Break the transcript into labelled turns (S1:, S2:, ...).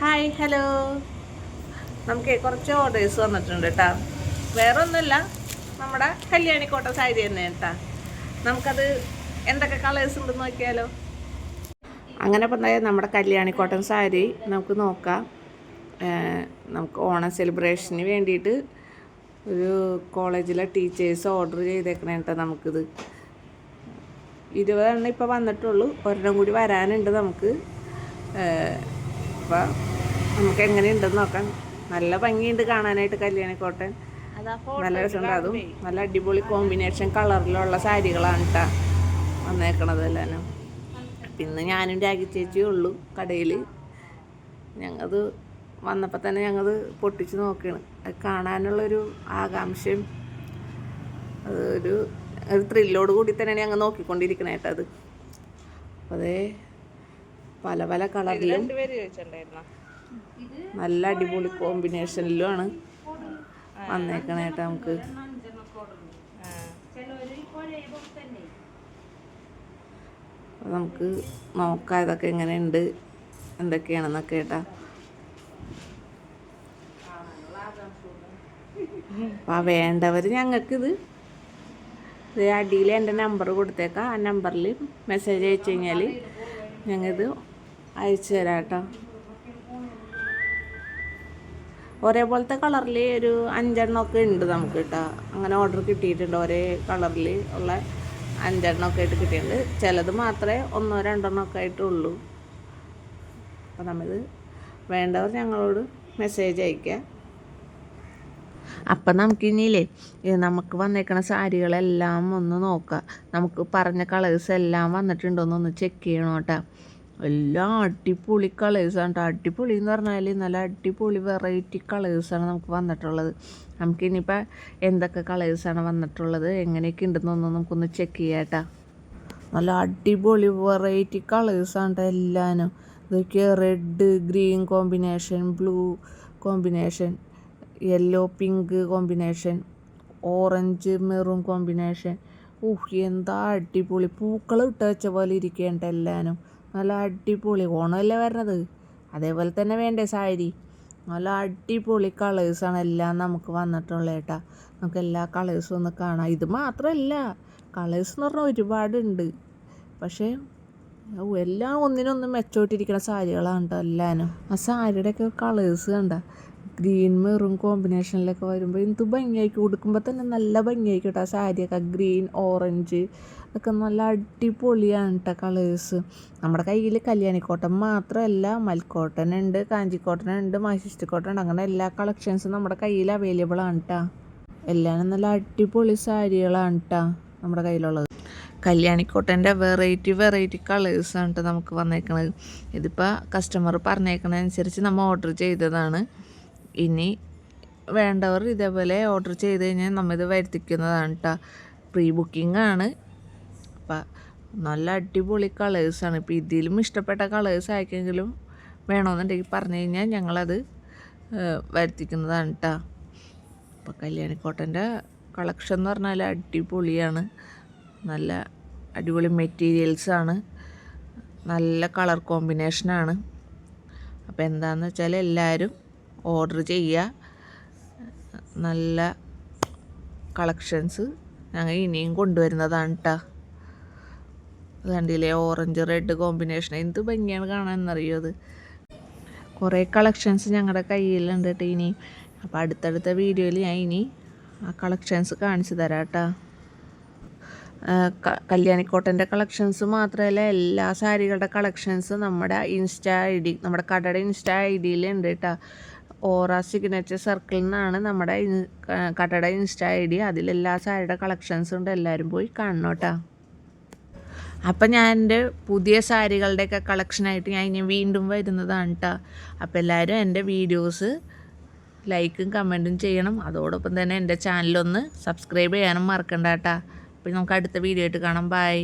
S1: Hi hello. നമുക്ക് കുറച്ച് orders വന്നിട്ടുണ്ട് കേട്ടോ. വേറെ ഒന്നുമില്ല, നമ്മുടെ കല്യാണിക്കോട്ട സാരി തന്നെ കേട്ടോ. നമുക്കത് എന്തൊക്കെ കളേഴ്സ് ഉണ്ടെന്ന് നോക്കിയാലോ. അങ്ങനെ പറഞ്ഞാൽ നമ്മുടെ കല്യാണിക്കോട്ടൻ സാരി നമുക്ക് നോക്കാം. നമുക്ക് ഓണം സെലിബ്രേഷന് വേണ്ടിയിട്ട് ഒരു കോളേജിലെ ടീച്ചേഴ്സ് ഓർഡർ ചെയ്തേക്കണേ കേട്ടോ. നമുക്കിത് 20 എണ്ണം ഇപ്പോൾ വന്നിട്ടുള്ളൂ, ഒരെണ്ണം കൂടി വരാനുണ്ട് നമുക്ക്. അപ്പോൾ നമുക്ക് എങ്ങനെയുണ്ടെന്ന് നോക്കാം. നല്ല ഭംഗിയുണ്ട് കാണാനായിട്ട് കല്യാണിക്കോട്ടൻ, നല്ല രസമുണ്ട്. അതും നല്ല അടിപൊളി കോമ്പിനേഷൻ കളറിലുള്ള സാരികളാണ് കേട്ടോ വന്നേക്കണത് എല്ലാം. പിന്നെ ഞാനും രാഗി ചേച്ചിയേ ഉള്ളൂ കടയിൽ. ഞങ്ങളത് വന്നപ്പോൾ തന്നെ ഞങ്ങൾ പൊട്ടിച്ച് നോക്കുകയാണ്. അത് കാണാനുള്ളൊരു ആകാംക്ഷയും ഒരു ത്രില്ലോട് കൂടി തന്നെയാണ് ഞങ്ങൾ നോക്കിക്കൊണ്ടിരിക്കണേ കേട്ടോ. അത് അതേ പല പല കളറിലും നല്ല അടിപൊളി കോമ്പിനേഷനിലുമാണ് വന്നേക്കണേ കേട്ടോ. നമുക്ക് നമുക്ക് നോക്കാം ഇതൊക്കെ എങ്ങനെയുണ്ട് എന്തൊക്കെയാണെന്നൊക്കെ കേട്ടാ. അപ്പം വേണ്ടവർ ഞങ്ങൾക്കിത് അടിയിൽ എൻ്റെ നമ്പർ കൊടുത്തേക്കാം. ആ നമ്പറിൽ മെസ്സേജ് അയച്ചു കഴിഞ്ഞാൽ ഞങ്ങളിത് അയച്ചു തരാം കേട്ടോ. ഒരേപോലത്തെ കളറിൽ ഒരു 5 എണ്ണമൊക്കെ ഉണ്ട് നമുക്ക് കേട്ടോ. അങ്ങനെ ഓർഡർ കിട്ടിയിട്ടുണ്ട്. ഒരേ കളറിൽ ഉള്ള 5 എണ്ണമൊക്കെ ആയിട്ട് കിട്ടിയിട്ടുണ്ട്. ചിലത് മാത്രമേ 1-2 എണ്ണമൊക്കെ ആയിട്ടുള്ളൂ. അപ്പോൾ നമ്മളിത് വേണ്ടവർ ഞങ്ങളോട് മെസ്സേജ് അയയ്ക്കുക. അപ്പം നമുക്കിനിയില്ലേ നമുക്ക് വന്നേക്കണ സാരികളെല്ലാം ഒന്ന് നോക്കാം. നമുക്ക് പറഞ്ഞ കളേഴ്സ് എല്ലാം വന്നിട്ടുണ്ടോയെന്നൊന്ന് ചെക്ക് ചെയ്യണം കേട്ടോ. എല്ലാം അടിപൊളി കളേഴ്സാണ് കേട്ടോ. അടിപൊളി എന്ന് പറഞ്ഞാൽ നല്ല അടിപൊളി വെറൈറ്റി കളേഴ്സാണ് നമുക്ക് വന്നിട്ടുള്ളത്. നമുക്കിനിയിപ്പോൾ എന്തൊക്കെ കളേഴ്സാണ് വന്നിട്ടുള്ളത്, എങ്ങനെയൊക്കെ ഉണ്ടെന്നൊന്ന് നമുക്കൊന്ന് ചെക്ക് ചെയ്യാം കേട്ടോ. നല്ല അടിപൊളി വെറൈറ്റി കളേഴ്സാണ് കേട്ടോ എല്ലാനും. ഇതൊക്കെ red green combination, blue combination, yellow pink combination, orange maroon combination. എന്താ അടിപൊളി പൂക്കൾ ഇട്ട് വെച്ച പോലെ ഇരിക്കേണ്ട എല്ലാനും. നല്ല അടിപൊളി ഓണമല്ലേ വരണത്, അതേപോലെ തന്നെ വേണ്ടേ സാരി. നല്ല അടിപൊളി കളേഴ്സാണ് എല്ലാം നമുക്ക് വന്നിട്ടുള്ളത് കേട്ടോ. നമുക്ക് എല്ലാ കളേഴ്സും ഒന്ന് കാണാം. ഇത് മാത്രമല്ല, കളേഴ്സ് എന്ന് പറഞ്ഞാൽ ഒരുപാടുണ്ട്. പക്ഷേ എല്ലാം ഒന്നിനൊന്നും മെച്ചോട്ടിരിക്കുന്ന സാരികളാണ് കേട്ടോ എല്ലാനും. ആ സാരിയുടെയൊക്കെ കളേഴ്സ് കണ്ട ഗ്രീൻ മെറൂൺ കോമ്പിനേഷനിലൊക്കെ വരുമ്പോൾ എന്ത് ഭംഗിയായിരിക്കും. ഉടുക്കുമ്പോൾ തന്നെ നല്ല ഭംഗിയായിരിക്കും കേട്ടോ. ആ സാരിയൊക്കെ ഗ്രീൻ ഓറഞ്ച് ഒക്കെ നല്ല അടിപൊളിയാണ് കേട്ടോ കളേഴ്സ്. നമ്മുടെ കയ്യിൽ കല്യാണിക്കോട്ടൻ മാത്രമല്ല, മൽക്കോട്ടൻ ഉണ്ട്, കാഞ്ചിക്കോട്ടൻ ഉണ്ട്, മാശിഷ്ടി കോട്ടൺ ഉണ്ട്. അങ്ങനെ എല്ലാ കളക്ഷൻസും നമ്മുടെ കയ്യിൽ അവൈലബിൾ ആണ് കേട്ടോ. എല്ലാം നല്ല അടിപൊളി സാരികളാണ് കേട്ടോ നമ്മുടെ കയ്യിലുള്ളത്. കല്യാണിക്കോട്ടൻ്റെ വെറൈറ്റി കളേഴ്സാണ് കേട്ടോ നമുക്ക് വന്നേക്കണത്. ഇതിപ്പോൾ കസ്റ്റമർ പറഞ്ഞേക്കണതനുസരിച്ച് നമ്മൾ ഓർഡർ ചെയ്തതാണ്. ഇനി വേണ്ടവർ ഇതേപോലെ ഓർഡർ ചെയ്ത് കഴിഞ്ഞാൽ നമ്മളിത് വരുത്തിക്കുന്നതാണ് കേട്ടോ. പ്രീ ബുക്കിംഗ് ആണ്. അപ്പം നല്ല അടിപൊളി കളേഴ്സാണ്. ഇപ്പോൾ ഇതിലും ഇഷ്ടപ്പെട്ട കളേഴ്സ് ആയിരിക്കെങ്കിലും വേണമെന്നുണ്ടെങ്കിൽ പറഞ്ഞു കഴിഞ്ഞാൽ ഞങ്ങളത് വരുത്തിക്കുന്നതാണ് കേട്ടോ. അപ്പോൾ കല്യാണിക്കോട്ടൻ്റെ കളക്ഷൻ എന്ന് പറഞ്ഞാൽ അടിപൊളിയാണ്. നല്ല അടിപൊളി മെറ്റീരിയൽസാണ്, നല്ല കളർ കോമ്പിനേഷനാണ്. അപ്പോൾ എന്താണെന്ന് വെച്ചാൽ എല്ലാവരും ഓർഡർ ചെയ്യുക. നല്ല കളക്ഷൻസ് ഞങ്ങൾ ഇനിയും കൊണ്ടുവരുന്നതാണ് കേട്ടോ. കണ്ടില്ലേ ഓറഞ്ച് റെഡ് കോമ്പിനേഷൻ എന്ത് ഭംഗിയാണ് കാണാമെന്നറിയോ. അത് കുറേ കളക്ഷൻസ് ഞങ്ങളുടെ കയ്യിലുണ്ട് കേട്ടോ ഇനി. അപ്പോൾ അടുത്തടുത്ത വീഡിയോയിൽ ഞാൻ ഇനി ആ കളക്ഷൻസ് കാണിച്ചു തരാം കേട്ടോ. കല്യാണിക്കോട്ടൻ്റെ കളക്ഷൻസ് മാത്രമല്ല, എല്ലാ സാരികളുടെ കളക്ഷൻസ് നമ്മുടെ നമ്മുടെ കടയുടെ ഇൻസ്റ്റാ ഐ ഡിയിലുണ്ട് കേട്ടോ. ഓറ സിഗ്നേച്ചർ സർക്കിളിൽ നിന്നാണ് നമ്മുടെ കടയുടെ ഇൻസ്റ്റാ ഐ ഡി. അതിലെല്ലാ സാരിയുടെ കളക്ഷൻസും ഉണ്ട്. എല്ലാവരും പോയി കാണണം കേട്ടോ. അപ്പം ഞാൻ എൻ്റെ പുതിയ സാരികളുടെയൊക്കെ കളക്ഷനായിട്ട് ഞാൻ ഇനി വീണ്ടും വരുന്നതാണ് കേട്ടോ. അപ്പോൾ എല്ലാവരും എൻ്റെ വീഡിയോസ് ലൈക്കും കമൻറ്റും ചെയ്യണം. അതോടൊപ്പം തന്നെ എൻ്റെ ചാനലൊന്ന് സബ്സ്ക്രൈബ് ചെയ്യാനും മറക്കണ്ട കേട്ടോ. അപ്പോൾ നമുക്ക് അടുത്ത വീഡിയോ ആയിട്ട് കാണാം. ബൈ.